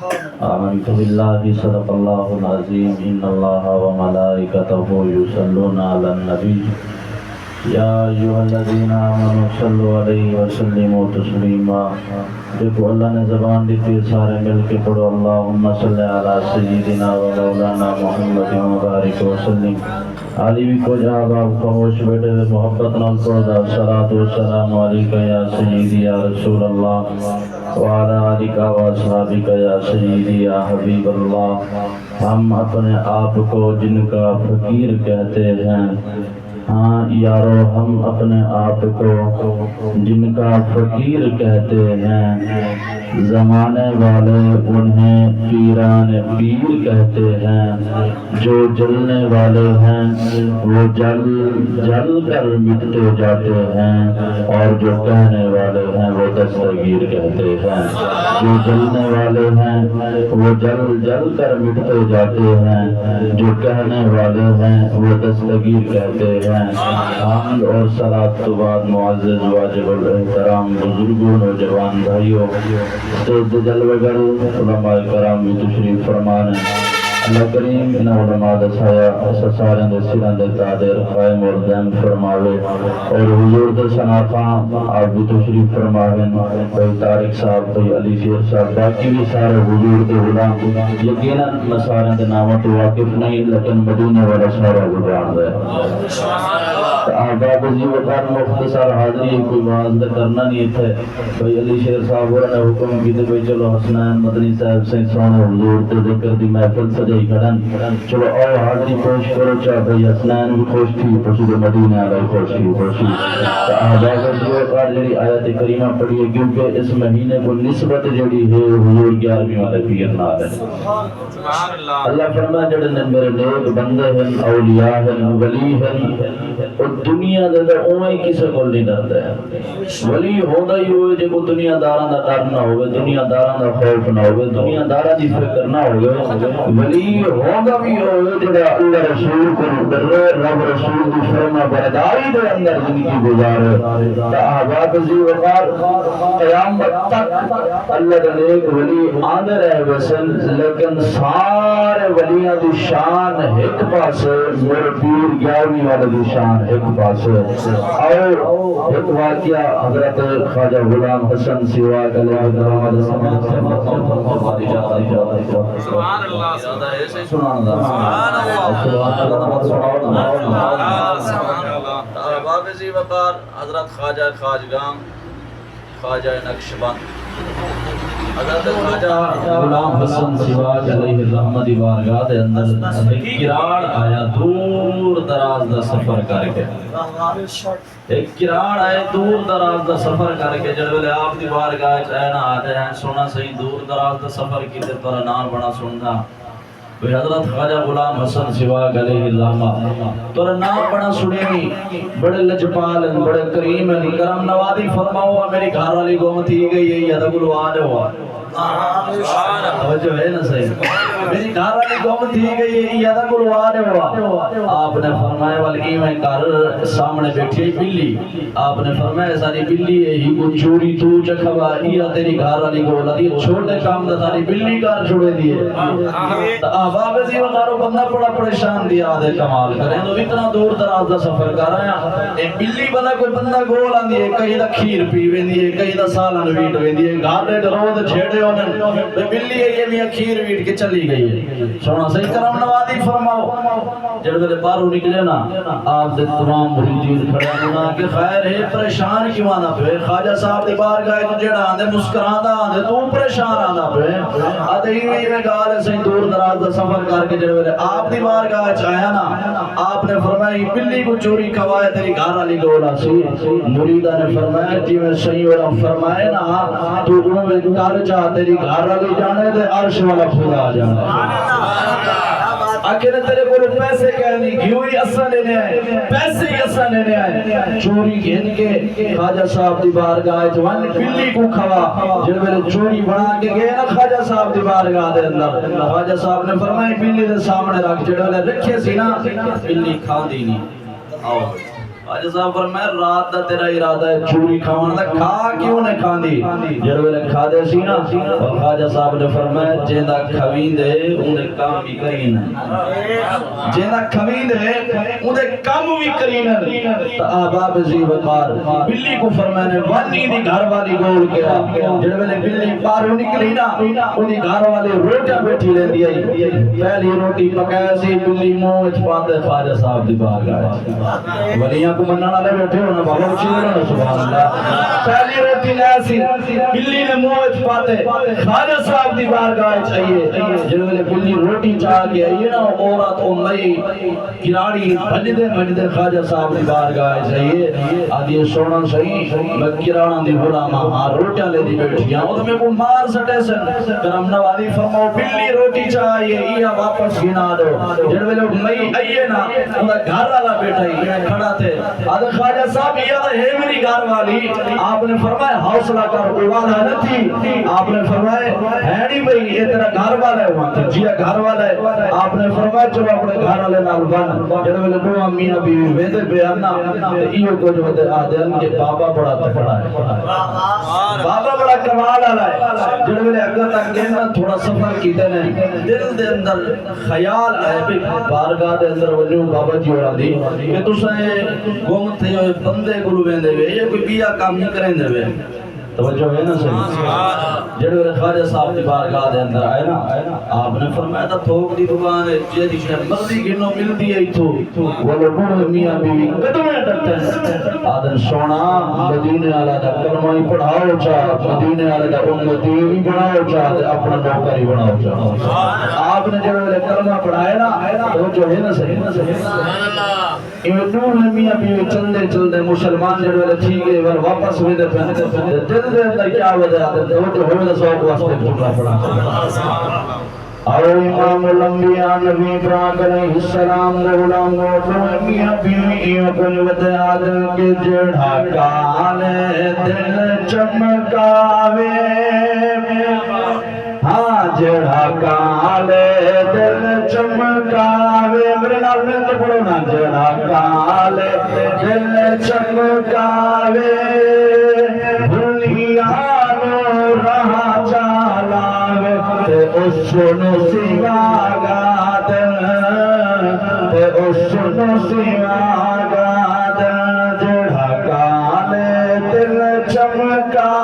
آمنت باللہ صدق اللہ العظیم ان اللہ وملائکتہ یصلون علی النبی یا ایھا الذین آمنوا صلوا علیہ وسلموا تسلیما۔ دیکھو اللہ نے زبان دی تھی، سارے مل کے پڑھو اللہم صلی علی سیدنا و مولانا محمد مبارک وسلم۔ علی بھی کو جہاں آپ خاموش بیٹھے ہوئے محبت نال پڑھ دا صلاۃ و سلام علیکہ یا سیدی یا رسول اللہ وعلی آلک و اصحابک یا سیدی یا حبیب اللہ۔ ہم اپنے آپ کو جن کا فقیر کہتے ہیں، ہاں یارو ہم اپنے آپ کو جن کا فقیر کہتے ہیں، زمانے والے انہیں پیران پیر کہتے ہیں۔ جو جلنے والے ہیں وہ جل جل کر مٹتے جاتے ہیں، اور جو کہنے والے ہیں وہ دستگیر کہتے ہیں۔ جو جلنے والے ہیں وہ جل جل کر مٹتے جاتے ہیں، جو کہنے والے ہیں وہ دستگیر کہتے ہیں۔ حمد اور صلاۃ تو بعد معزز واجب الاحترام بزرگوں نوجوان بھائیوں، سید جلوہ گر علماء کرام بھی تشریف فرمان ہیں۔ اللہ کریم ان علماء دا سایہ سارے دے سراں دے تادر قائم اور دائم فرماوے، اور حضور دے شناخاں آپ بھی تشریف فرماویں۔ بھائی طارق صاحب، بھائی علی شیر صاحب، باقی بھی سارے حضور دے غلام، یقیناً میں سارے دے ناموں تو واقف نہیں، لیکن مدینے والا سارا گزران دے۔ آباد جی وقار مختصر حاضری کوئی واضح کرنا نہیں تھے۔ بھائی علی شیر صاحب نے حکم کی تھے بھائی چلو حسنین مدنی صاحب سے سونے حضور تے ذکر دی محفل سجائی کھڑن، چلو آؤ حاضری خوش کرو، چاہ بھائی حسنین بھی خوش تھی، پشید مدینہ علیہ خوش تھی خوشی۔ آباد جی وقار جڑی آیت کریمہ پڑھی ہے، کیونکہ اس مہینے کو نسبت جڑی ہے حضور 11ویں والے پیر نال ہے۔ اللہ فرمایا جڑے میرے نیک بندے ہیں، اولیاء ہیں، ولی ہیں، اور دنیا دے تے اوویں کسے کول نہیں ڈردا ہے۔ ولی ہوندا ہی ہوئے جے کو دنیا داراں دا ڈر نہ ہوئے، دنیا داراں دا خوف نہ ہوئے، دنیا داراں دی فکر نہ ہوئے۔ ولی ہوندا بھی ہوئے جڑا اللہ رسول کو ڈرے، رب رسول دی فرما برداری دے اندر زندگی گزارے۔ تا آباد ذی وقار قیامت تک اللہ دے نیک ولی آندے رہے وسن، لیکن سارے ولیاں دی شان ایک پاسے، میرے پیر 11ویں والے دی شان ایک پاسے۔ اور ایک واقعہ حضرت خواجہ غلام حسن سیواگ علیہ الرحمۃ واپسی وقار حضرت خواجہ خواجگاں خواجہ نقشبند حضرت خواجہ غلام حسن سیواگ علیہ الرحمۃ دی بارگاہ دے اندر ایک کراڑ آیا دور دراز دا سفر کر کے، ایک کراڑ آئے دور دراز دا سفر کر کے، جڑے ویلے آپ دی بارگاہ وچ اینا آتے ہیں سونا صحیح دور دراز دا سفر کیتے پر نام بڑا سننا۔ کوئی حضرت خواجہ غلام حسن سیواگ علیہ الرحمۃ تو نام بڑا سنی، بڑے لجپال ہیں، بڑے کریم ہیں، کرم نوازی فرماؤ۔ میری گھر والی گومت ہی گئی ہے یا دگل آج ہوا توجہ ہے نا صحیح، میری گھر والی گومت ہی گئی ہے یا دگل آج ہوا۔ آپ نے فرمایا والکی میں گھر سامنے بیٹھی بلی، آپ نے فرمایا ساری بلی ہے ہی کو چوری تو چکھوا یا تیری گھر والی گولا دی چھوٹے کام دا ساری بلی گھر چھوڑے دیئے۔ بابے جی وقارو بندہ بڑا پریشان دیا آدھے کمال کریں تو اتنا دور دراز دا سفر کر رہے ہیں۔ ایک بلی بنا کوئی بندہ گول آن دیئے، کہیں دا کھیر پی وین دیئے، کہیں دا سالن ویٹ وین دیئے، گھار ریٹ رو دے چھیڑے ہونے بلی ہے یہ میاں کھیر ویٹ کے چلی گئی ہے۔ سونا صحیح کرم نوازی فرماؤ۔ جڑ میں بارو نکلے نا آپ دے تمام مریدین کھڑے ہونا کہ خیر ہے پریشان کیوں آنا پہ؟ خواجہ صاحب دی بار گئے تو جڑا آندے مسکران دا آندے تو پریشان آنا پہ؟ آدھے ہی میں گال ہے صحیح دور دراز دا سفر کر کے جڑے آپ دی بارگاہ چاہیا نا، آپ نے فرمایا بلی کو چوری کھوائے تیری گھر والی گولا سی۔ مریدہ نے فرمایا جی میں صحیح والا فرمائے نا تو انہیں کر جا تیری گھر والی جانے دے عرش والا خدا جانے۔ آخر تیرے کو پیسے کہنی گھیوئی اسا لینے آئے، پیسے ہی اسا لینے آئے، چوری گھن کے خواجہ صاحب دی بارگاہ جوان بلی کو کھوا جن میں چوری بنا کے گئے نا خواجہ صاحب دی بارگاہ دے اندر۔ خواجہ صاحب نے فرمایا بلی دے سامنے رکھ جڑے والے رکھے سی نا بلی کھا دی نہیں۔ آؤ خواجہ صاحب فرمایا رات دا تیرا ارادہ ہے چوری کھاون دا، کھا کیوں نے کھاندی؟ جڑ ویلے کھا دے سی نا، اور خواجہ صاحب نے فرمایا جیندا کھویندے اوندا کام بھی کرین، جیندا کھویندے اوندا کام بھی کرین۔ تا احباب ذی وقار بلی کو فرمایا نے وانی دی گھر والی گول کیا، جڑ ویلے بلی باہروں نکلی نا، اودی گھر والی روٹیاں بیٹھی رہندی آئی، پہلی روٹی پکایا سی بلی منہ وچ پاندے خواجہ صاحب دی بارگاہ، ولیاں کو منن والے بیٹھے ہونا بابا اچھی بولو سبحان اللہ، پہلی روٹی لے سی بلی نے منہ وچ پاتے خواجہ صاحب دی بارگاہ وچ آئیے، جے ویلے بلی روٹی چاہ کے آئیے نا، عورت او مئی کراڑی بجدے خواجہ صاحب دی بارگاہ وچ آئیے، آدھی سونا صحیح میں کراڑاں دی غلام ہاں روٹیاں لے دی بیٹھیاں، او تے میں کو مار سٹے سن، کرم نوازی فرماؤ بلی روٹی چاہ آئیے یا واپس گنا دو، جے ویلے مئی آئیے نا اوندا گھر والا بیٹھا ہی کھڑا تھے، آدھے خواجہ صاحب یہ ہے میری گھر والی، آپ نے فرمایا حوصلہ کر اوالہ نہ تھی، آپ نے فرمایا ہے نہیں بھئی یہ تیرا گھر والا ہے وہاں تھی، جیا گھر والا ہے، آپ نے فرمایا چلو اپنے گھر والے نال بن، جڑے ویلے دو میاں بیوی ویندے بیانا تے ایو کچھ ودے آدھن کہ بابا بڑا تکڑا ہے، بابا بڑا کمال والا ہے، جڑے ویلے اگر تک کہنا تھوڑا سفر کیتے نے دل دے اندر خیال آئے بھی بارگاہ دے اندر وجو بابا جی ہوراں دی کہ تساں گم تھے ہوئے بندے کو ویندے وے یہ کوئی بیا کام نہیں کریندے وے، توجہ ہے نا صحیح، جڑے ویلے خواجہ صاحب دی بارگاہ دے اندر آئے نا، آپ نے فرمایا تھا تھوک دی دکان ہے جیدی شہر مرضی گنو ملتی ہے ایتھو، وہ لوگوں میاں بیوی قدمیں ڈٹتے ہیں، آدن سونا مدینے والا دا کلمہ ہی پڑھاؤ چاہ، مدینے والے دا امتی بھی بناؤ چاہ، اپنا نوکر ہی بناؤ چاہ، آپ نے جڑے ویلے کلمہ پڑھائے نا، توجہ ہے نا صحیح، نور میاں بیوی چلدے چلدے مسلمان جڑے ویلے ٹھیک ہے ور واپس ہوئے دے پہنے دل دے اندر کیا وجہ آتے ہیں وہ جو ہوئے دے سوک واسطے جھوٹا پڑا اور امام الانبیاء نبی پاک علیہ السلام غلام و میاں بیوی ایوں کن وجہ آدم کے جڑا کالے دل چمکاوے، ہاں جڑا کالے دل چمکاوے، میرے نال میں تو پڑھو نا، جڑا کالے دل چمکاوے بھلیانو رہا چالاوے، تے اسنو سیواگاد، تے اسنو سیواگاد، جڑا کالے دل چمکاوے